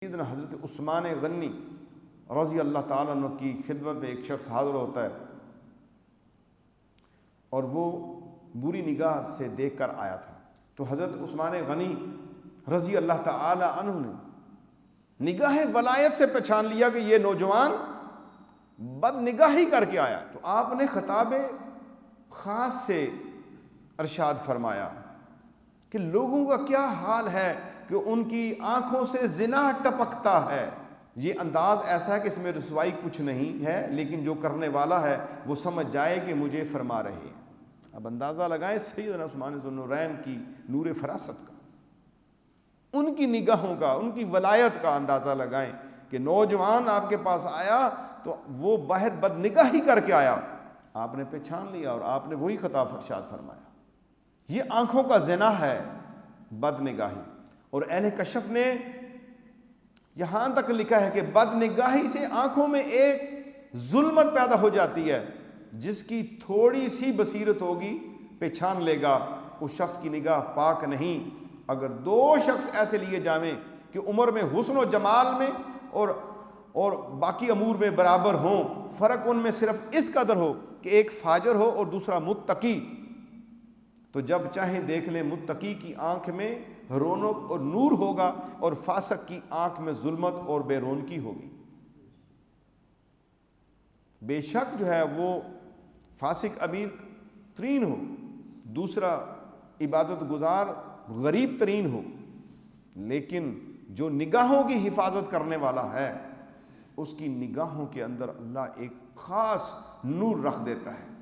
سیدنا حضرت عثمان غنی رضی اللہ تعالیٰ عنہ کی خدمت میں ایک شخص حاضر ہوتا ہے اور وہ بری نگاہ سے دیکھ کر آیا تھا. تو حضرت عثمان غنی رضی اللہ تعالیٰ عنہ نے نگاہ ولایت سے پہچان لیا کہ یہ نوجوان بد نگاہی کر کے آیا. تو آپ نے خطاب خاص سے ارشاد فرمایا کہ لوگوں کا کیا حال ہے کہ ان کی آنکھوں سے زنا ٹپکتا ہے. یہ انداز ایسا ہے کہ اس میں رسوائی کچھ نہیں ہے، لیکن جو کرنے والا ہے وہ سمجھ جائے کہ مجھے فرما رہے ہیں. اب اندازہ لگائیں سیدنا عثمان ذو النورین کی نور فراست کا، ان کی نگاہوں کا، ان کی ولایت کا اندازہ لگائیں کہ نوجوان آپ کے پاس آیا تو وہ باہر بد نگاہی کر کے آیا، آپ نے پہچان لیا اور آپ نے وہی خطاب ارشاد فرمایا. یہ آنکھوں کا زنا ہے، بد نگاہی. اور اہل کشف نے یہاں تک لکھا ہے کہ بد نگاہی سے آنکھوں میں ایک ظلمت پیدا ہو جاتی ہے، جس کی تھوڑی سی بصیرت ہوگی پہچان لے گا اس شخص کی نگاہ پاک نہیں. اگر دو شخص ایسے لیے جائیں کہ عمر میں، حسن و جمال میں اور باقی امور میں برابر ہوں، فرق ان میں صرف اس قدر ہو کہ ایک فاجر ہو اور دوسرا متقی، تو جب چاہیں دیکھ لیں متقی کی آنکھ میں رونق اور نور ہوگا اور فاسق کی آنکھ میں ظلمت اور بے رونقی ہوگی. بے شک جو ہے وہ فاسق امیر ترین ہو، دوسرا عبادت گزار غریب ترین ہو، لیکن جو نگاہوں کی حفاظت کرنے والا ہے اس کی نگاہوں کے اندر اللہ ایک خاص نور رکھ دیتا ہے.